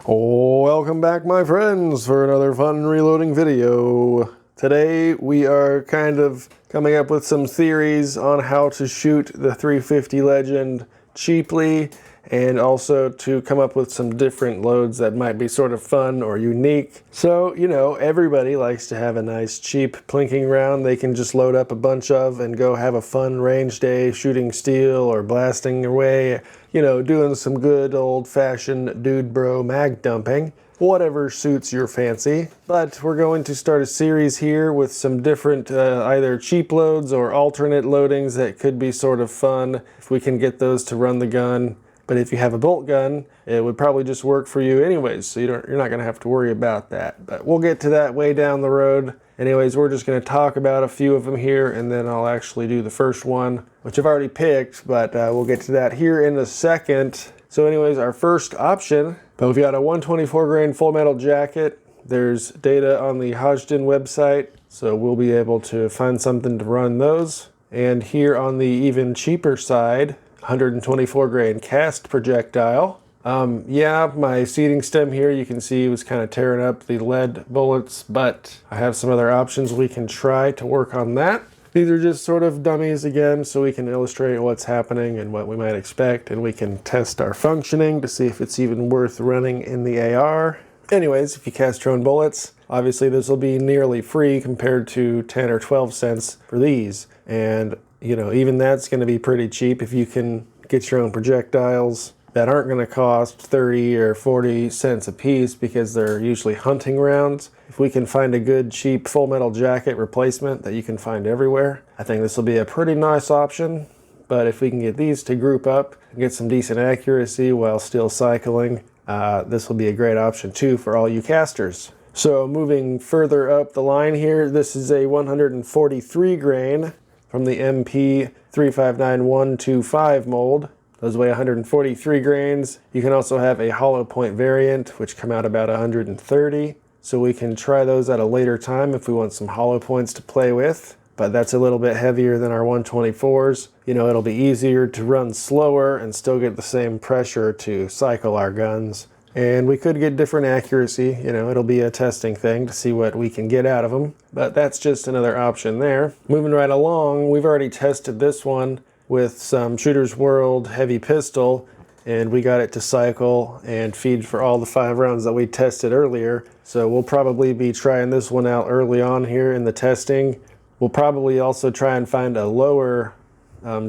Welcome back, my friends, for another fun reloading video. Today we are kind of coming up with some theories on how to shoot the 350 Legend cheaply, and also to come up with some different loads that might be sort of fun or unique. So, you know, everybody likes to have a nice cheap plinking round they can just load up a bunch of and go have a fun range day shooting steel or blasting away, you know, doing some good old-fashioned dude bro mag dumping. Whatever suits your fancy. But we're going to start a series here with some different either cheap loads or alternate loadings that could be sort of fun if we can get those to run the gun. But if you have a bolt gun, it would probably just work for you anyways, so you're not going to have to worry about that. But we'll get to that way down the road. Anyways, we're just going to talk about a few of them here, and then I'll actually do the first one, which I've already picked, but we'll get to that here in a second. So anyways, our first option, but we've got a 124 grain full metal jacket. There's data on the Hodgdon website, so we'll be able to find something to run those. And here on the even cheaper side, 124 grain cast projectile. Yeah, my seating stem here, you can see, was kind of tearing up the lead bullets, but I have some other options we can try to work on that. These are just sort of dummies again, so we can illustrate what's happening and what we might expect, and we can test our functioning to see if it's even worth running in the AR. Anyways, if you cast your own bullets, obviously this will be nearly free compared to 10 or 12 cents for these. And you know, even that's going to be pretty cheap if you can get your own projectiles that aren't going to cost 30 or 40 cents a piece, because they're usually hunting rounds. If we can find a good cheap full metal jacket replacement that you can find everywhere, I think this will be a pretty nice option. But if we can get these to group up and get some decent accuracy while still cycling, this will be a great option too for all you casters. So moving further up the line here, this is a 143 grain from the MP 359125 mold. Those weigh 143 grains. You can also have a hollow point variant, which come out about 130. So we can try those at a later time if we want some hollow points to play with. But that's a little bit heavier than our 124s. You know, it'll be easier to run slower and still get the same pressure to cycle our guns. And we could get different accuracy, you know, it'll be a testing thing to see what we can get out of them. But that's just another option there. Moving right along, we've already tested this one with some Shooter's World heavy pistol, and we got it to cycle and feed for all the 5 rounds that we tested earlier. So we'll probably be trying this one out early on here in the testing. We'll probably also try and find a lower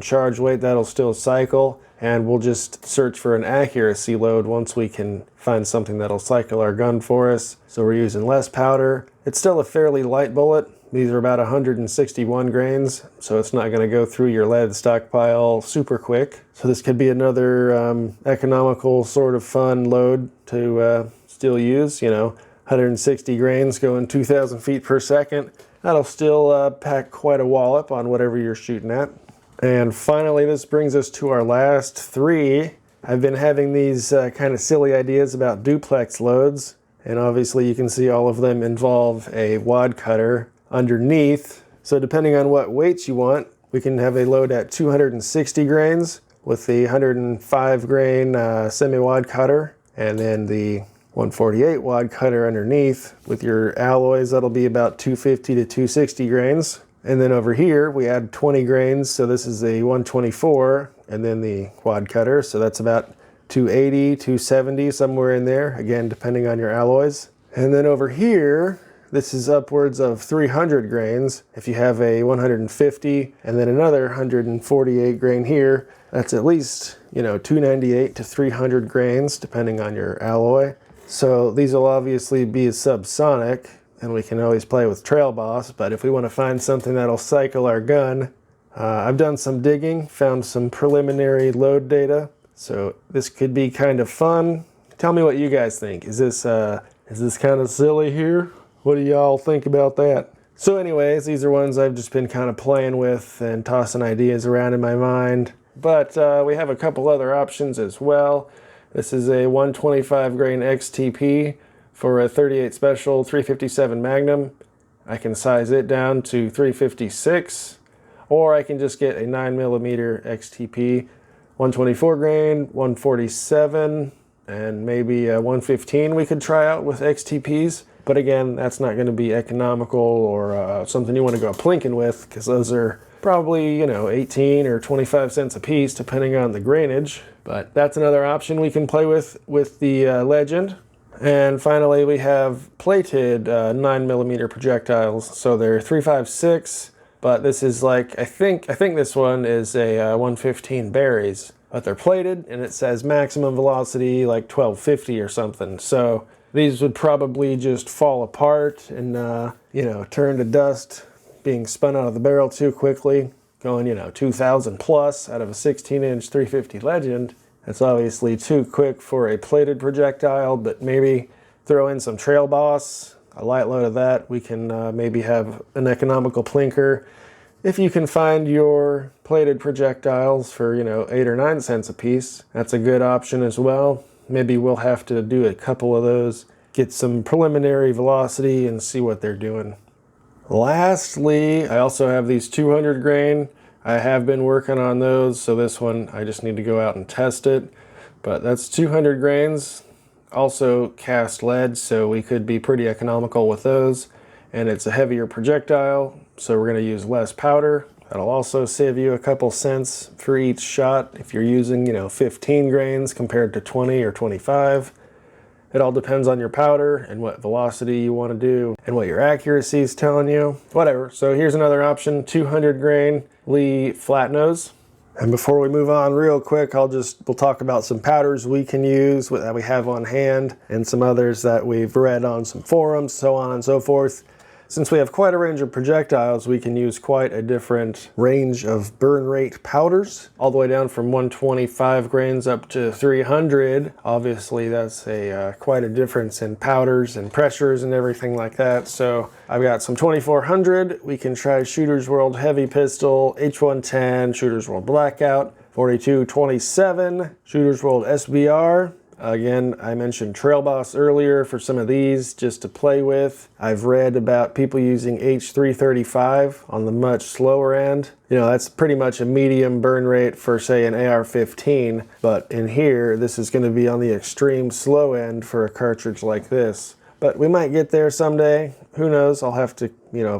charge weight that'll still cycle, and we'll just search for an accuracy load once we can find something that'll cycle our gun for us. So we're using less powder. It's still a fairly light bullet. These are about 161 grains, so it's not going to go through your lead stockpile super quick. So this could be another economical sort of fun load to still use. You know, 160 grains going 2,000 feet per second. That'll still pack quite a wallop on whatever you're shooting at. And finally, this brings us to our last 3. I've been having these kind of silly ideas about duplex loads, and obviously you can see all of them involve a wad cutter underneath. So depending on what weights you want, we can have a load at 260 grains with the 105 grain semi-wad cutter, and then the 148 wad cutter underneath. With your alloys, that'll be about 250 to 260 grains. And then over here, we add 20 grains, so this is a 124, and then the quad cutter, so that's about 280, 270, somewhere in there, again, depending on your alloys. And then over here, this is upwards of 300 grains. If you have a 150, and then another 148 grain here, that's at least, you know, 298 to 300 grains, depending on your alloy. So these will obviously be subsonic, and we can always play with Trail Boss, but if we want to find something that'll cycle our gun, I've done some digging, found some preliminary load data, so this could be kind of fun. Tell me what you guys think. Is this kind of silly here? What do y'all think about that? So anyways, these are ones I've just been kind of playing with and tossing ideas around in my mind. But we have a couple other options as well. This is a 125 grain XTP for a 38 Special 357 Magnum. I can size it down to 356, or I can just get a 9mm XTP, 124 grain, 147, and maybe a 115 we could try out with XTPs. But again, that's not going to be economical or something you want to go plinking with, because those are probably, 18 or 25 cents a piece, depending on the grainage. But that's another option we can play with the Legend. And finally, we have plated 9mm projectiles. So they're 3.56, but this is like, I think this one is a 115 berries, but they're plated, and it says maximum velocity like 1250 or something. So these would probably just fall apart and, turn to dust, being spun out of the barrel too quickly, going, 2,000 plus out of a 16-inch 350 Legend. That's obviously too quick for a plated projectile, but maybe throw in some Trail Boss, a light load of that. We can maybe have an economical plinker. If you can find your plated projectiles for, 8 or 9 cents a piece, that's a good option as well. Maybe we'll have to do a couple of those, get some preliminary velocity and see what they're doing. Lastly, I also have these 200 grain. I have been working on those, so this one I just need to go out and test it. But that's 200 grains, also cast lead, so we could be pretty economical with those. And it's a heavier projectile, so we're going to use less powder. That'll also save you a couple cents for each shot if you're using, 15 grains compared to 20 or 25. It all depends on your powder and what velocity you want to do and what your accuracy is telling you. Whatever. So here's another option, 200 grain Lee flat nose. And before we move on real quick, we'll talk about some powders we can use that we have on hand and some others that we've read on some forums, so on and so forth. Since we have quite a range of projectiles, we can use quite a different range of burn rate powders, all the way down from 125 grains up to 300. Obviously, that's quite a difference in powders and pressures and everything like that. So I've got some 2400. We can try Shooter's World Heavy Pistol, H110, Shooter's World Blackout, 4227, Shooter's World SBR. Again, I mentioned Trail Boss earlier for some of these just to play with. I've read about people using H335 on the much slower end. That's pretty much a medium burn rate for, say, an AR-15, but in here, this is going to be on the extreme slow end for a cartridge like this. But we might get there someday. Who knows? I'll have to,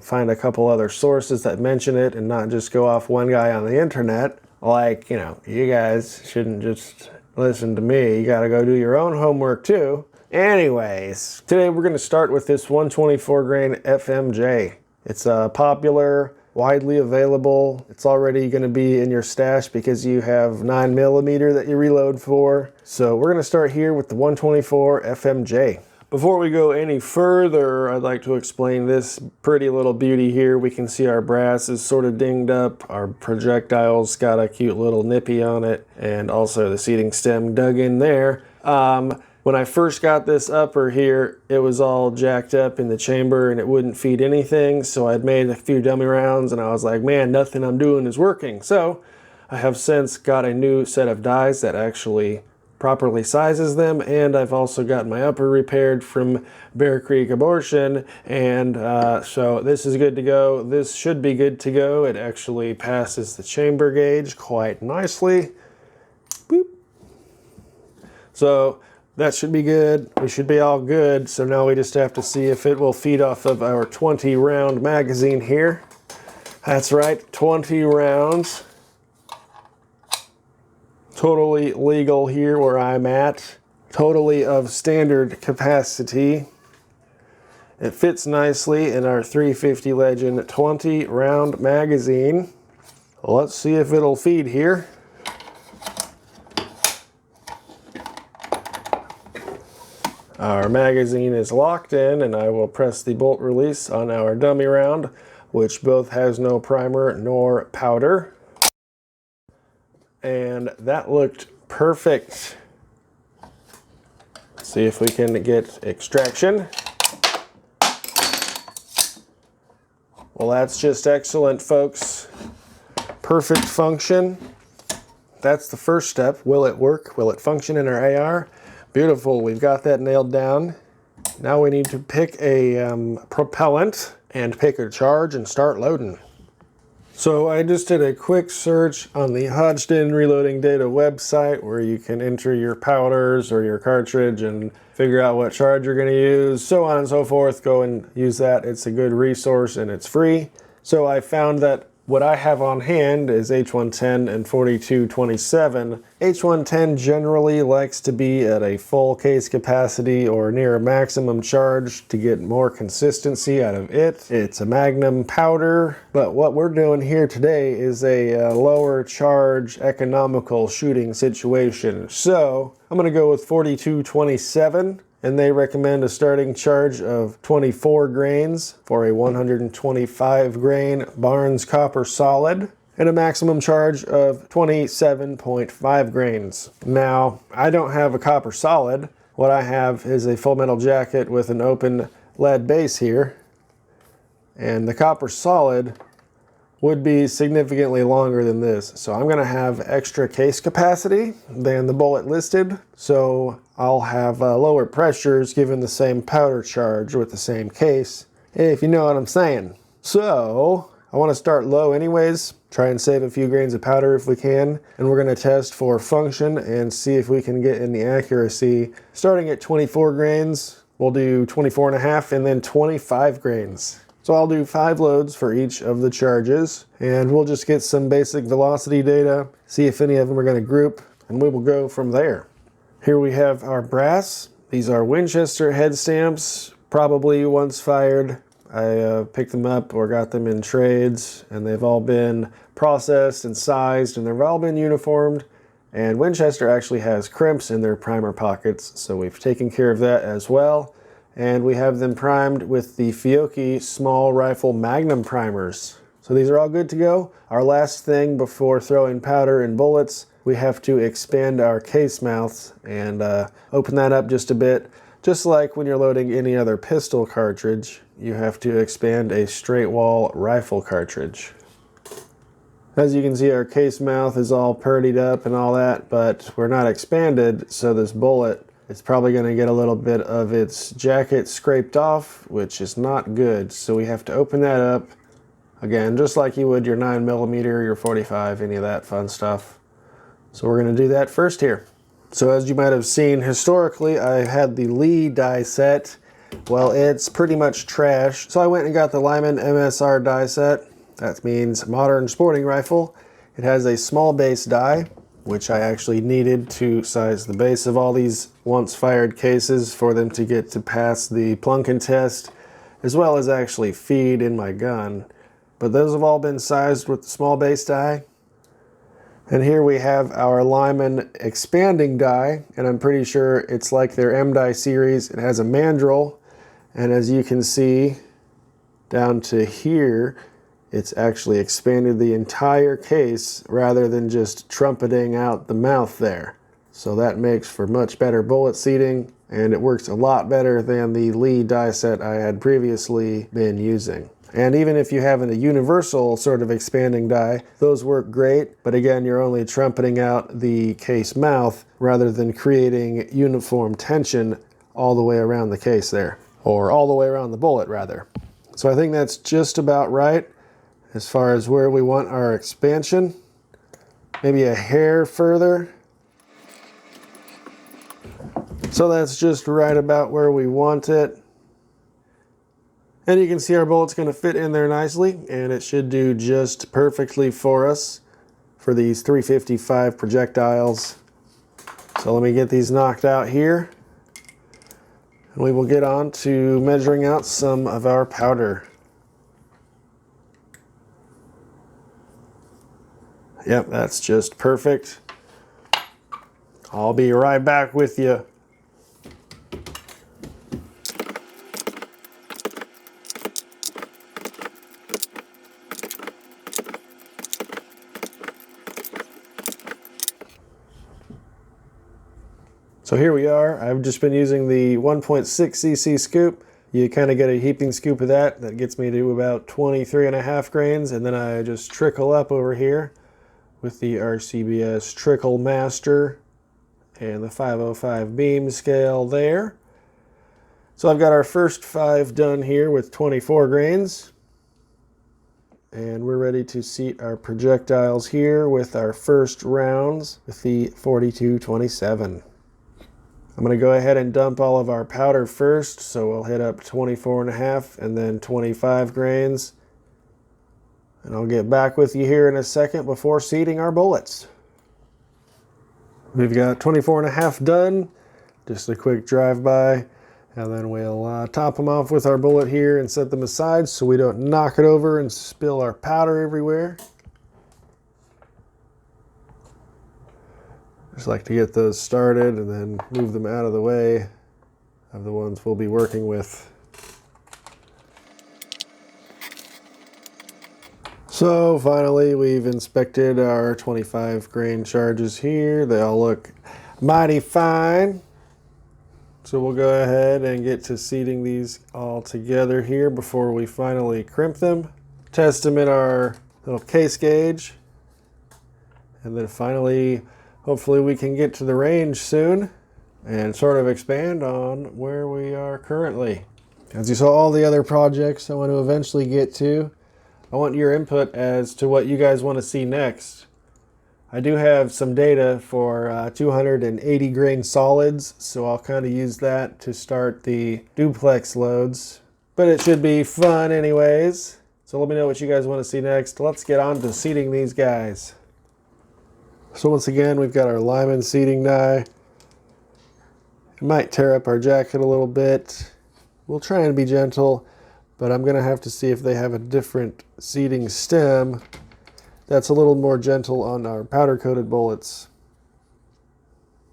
find a couple other sources that mention it and not just go off one guy on the internet. Like, you guys shouldn't just listen to me. You gotta go do your own homework too. Anyways, today we're gonna start with this 124 grain FMJ. It's popular, widely available. It's already gonna be in your stash because you have 9mm that you reload for. So we're gonna start here with the 124 FMJ. Before we go any further, I'd like to explain this pretty little beauty here. We can see our brass is sort of dinged up. Our projectile's got a cute little nippy on it, and also the seating stem dug in there. When I first got this upper here, it was all jacked up in the chamber and it wouldn't feed anything. So I'd made a few dummy rounds and I was like, man, nothing I'm doing is working. So I have since got a new set of dies that actually properly sizes them, and I've also got my upper repaired from Bear Creek Abortion, and so this is good to go. This should be good to go. It actually passes the chamber gauge quite nicely. Boop. So that should be good. We should be all good. So now we just have to see if it will feed off of our 20 round magazine here. That's right, 20 rounds. Totally legal here where I'm at. Totally of standard capacity. It fits nicely in our 350 Legend 20 round magazine. Let's see if it'll feed here. Our magazine is locked in, and I will press the bolt release on our dummy round, which both has no primer nor powder. And that looked perfect. Let's see if we can get extraction. Well, that's just excellent, folks. Perfect function. That's the first step. Will it work? Will it function in our AR? Beautiful, we've got that nailed down. Now we need to pick a propellant and pick a charge and start loading. So I just did a quick search on the Hodgdon Reloading Data website where you can enter your powders or your cartridge and figure out what charge you're going to use, so on and so forth. Go and use that. It's a good resource and it's free. So I found that what I have on hand is H110 and 4227. H110 generally likes to be at a full case capacity or near a maximum charge to get more consistency out of it. It's a Magnum powder, but what we're doing here today is a lower charge economical shooting situation. So I'm going to go with 4227. And they recommend a starting charge of 24 grains for a 125 grain Barnes copper solid and a maximum charge of 27.5 grains. Now, I don't have a copper solid. What I have is a full metal jacket with an open lead base here, and the copper solid would be significantly longer than this. So I'm gonna have extra case capacity than the bullet listed. So I'll have lower pressures given the same powder charge with the same case, if you know what I'm saying. So I wanna start low anyways, try and save a few grains of powder if we can. And we're gonna test for function and see if we can get any accuracy. Starting at 24 grains, we'll do 24.5 and then 25 grains. So I'll do 5 loads for each of the charges, and we'll just get some basic velocity data, see if any of them are going to group, and we will go from there. Here we have our brass. These are Winchester head stamps, probably once fired. I picked them up or got them in trades, and they've all been processed and sized, and they've all been uniformed. And Winchester actually has crimps in their primer pockets, so we've taken care of that as well. And we have them primed with the Fiocchi small rifle Magnum primers. So these are all good to go. Our last thing before throwing powder and bullets, we have to expand our case mouths and open that up just a bit. Just like when you're loading any other pistol cartridge, you have to expand a straight wall rifle cartridge. As you can see, our case mouth is all purdied up and all that, but we're not expanded, so this bullet, it's probably going to get a little bit of its jacket scraped off, which is not good. So we have to open that up, again, just like you would your 9mm, your 45, any of that fun stuff. So we're going to do that first here. So as you might have seen, historically, I had the Lee die set. Well, it's pretty much trash. So I went and got the Lyman MSR die set. That means modern sporting rifle. It has a small base die, which I actually needed to size the base of all these once fired cases for them to get to pass the Plinking test, as well as actually feed in my gun. But those have all been sized with the small base die. And here we have our Lyman expanding die, and I'm pretty sure it's like their M die series. It has a mandrel, and as you can see down to here, it's actually expanded the entire case rather than just trumpeting out the mouth there. So that makes for much better bullet seating, and it works a lot better than the Lee die set I had previously been using. And even if you have a universal sort of expanding die, those work great, but again, you're only trumpeting out the case mouth rather than creating uniform tension all the way around the case there, or all the way around the bullet rather. So I think that's just about right as far as where we want our expansion. Maybe a hair further. So that's just right about where we want it. And you can see our bullet's going to fit in there nicely, and it should do just perfectly for us for these 355 projectiles. So let me get these knocked out here, and we will get on to measuring out some of our powder. Yep, that's just perfect. I'll be right back with you. So here we are. I've just been using the 1.6 cc scoop. You kind of get a heaping scoop of that. That gets me to about 23.5 grains, and then I just trickle up over here with the RCBS Trickle Master and the 505 beam scale there. So I've got our first 5 done here with 24 grains. and we're ready to seat our projectiles here with our first rounds with the 42-27. I'm going to go ahead and dump all of our powder first, so we'll hit up 24.5 and then 25 grains. And I'll get back with you here in a second before seating our bullets. We've got 24.5 done, just a quick drive-by, and then we'll top them off with our bullet here and set them aside so we don't knock it over and spill our powder everywhere. Just like to get those started and then move them out of the way of the ones we'll be working with. So finally, we've inspected our 25 grain charges here. They all look mighty fine. So we'll go ahead and get to seating these all together here before we finally crimp them. Test them in our little case gauge. And then finally, hopefully we can get to the range soon and sort of expand on where we are currently. As you saw all the other projects I want to eventually get to, I want your input as to what you guys want to see next. I do have some data for 280 grain solids, so I'll kind of use that to start the duplex loads. But it should be fun anyways. So let me know what you guys want to see next. Let's get on to seating these guys. So once again, we've got our Lyman seating die. It might tear up our jacket a little bit. We'll try and be gentle, but I'm going to have to see if they have a different seating stem that's a little more gentle on our powder-coated bullets.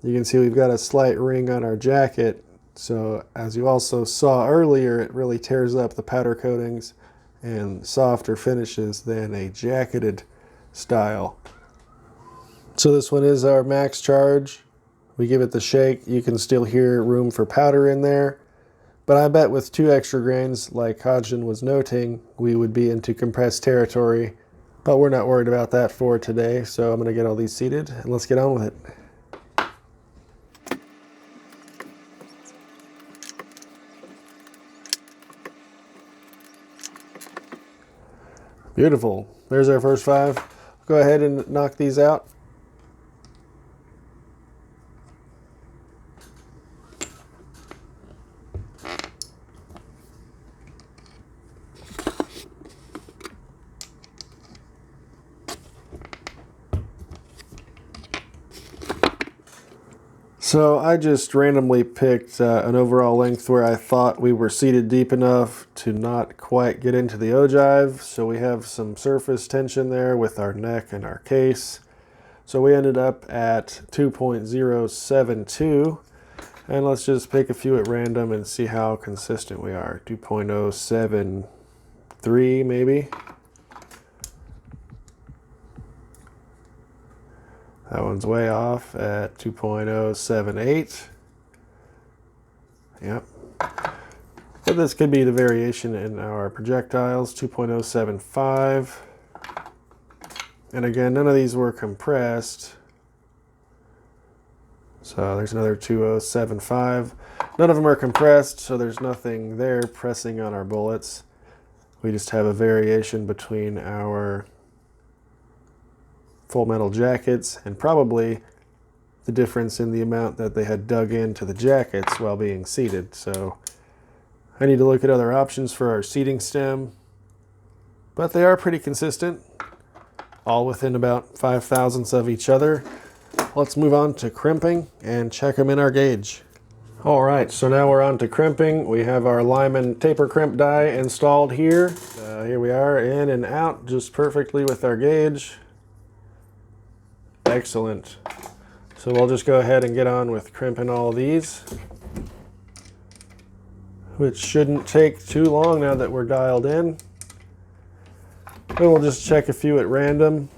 You can see we've got a slight ring on our jacket, so as you also saw earlier, it really tears up the powder coatings and softer finishes than a jacketed style. So this one is our max charge. We give it the shake. You can still hear room for powder in there. But I bet with 2 extra grains, like Hodgson was noting, we would be into compressed territory. But we're not worried about that for today, so I'm going to get all these seated, and let's get on with it. Beautiful. There's our first 5. Go ahead and knock these out. So I just randomly picked an overall length where I thought we were seated deep enough to not quite get into the ogive. So we have some surface tension there with our neck and our case. So we ended up at 2.072. And let's just pick a few at random and see how consistent we are. 2.073 maybe. That one's way off at 2.078. Yep. But this could be the variation in our projectiles, 2.075. And again, none of these were compressed. So there's another 2.075. None of them are compressed, so there's nothing there pressing on our bullets. We just have a variation between our full metal jackets and probably the difference in the amount that they had dug into the jackets while being seated. So I need to look at other options for our seating stem, but they are pretty consistent, all within about 5/1000ths of each other. Let's move on to crimping and check them in our gauge. All right, so now we're on to crimping. We have our Lyman taper crimp die installed here. Here we are, in and out just perfectly with our gauge. Excellent. So we'll just go ahead and get on with crimping all of these, which shouldn't take too long now that we're dialed in. Then we'll just check a few at random.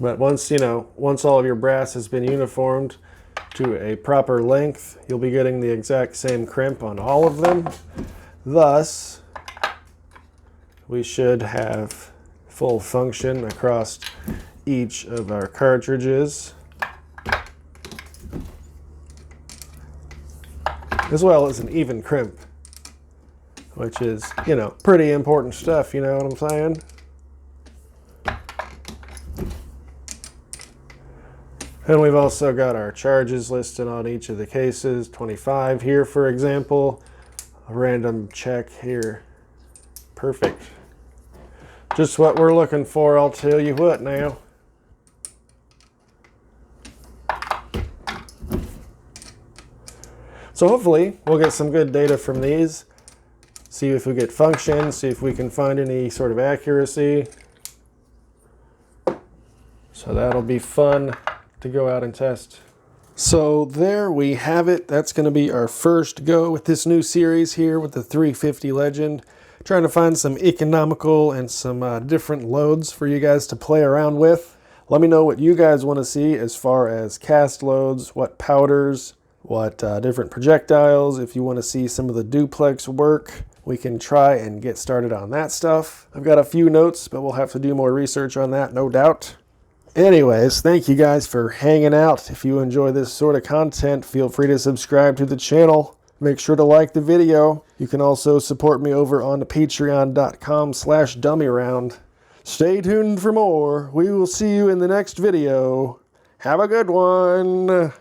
But once all of your brass has been uniformed to a proper length, you'll be getting the exact same crimp on all of them. Thus, we should have full function across each of our cartridges, as well as an even crimp, which is, you know, pretty important stuff, you know what I'm saying? And we've also got our charges listed on each of the cases. 25 here, for example. A random check here. Perfect. Just what we're looking for, I'll tell you what now. So hopefully we'll get some good data from these. See if we get function, see if we can find any sort of accuracy. So that'll be fun to go out and test. So there we have it. That's going to be our first go with this new series here with the 350 Legend. Trying to find some economical and some different loads for you guys to play around with. Let me know what you guys want to see as far as cast loads, what powders, what different projectiles. If you want to see some of the duplex work, we can try and get started on that stuff. I've got a few notes, but we'll have to do more research on that, no doubt. Anyways, thank you guys for hanging out. If you enjoy this sort of content, feel free to subscribe to the channel. Make sure to like the video. You can also support me over on patreon.com/dummyround. Stay tuned for more. We will see you in the next video. Have a good one.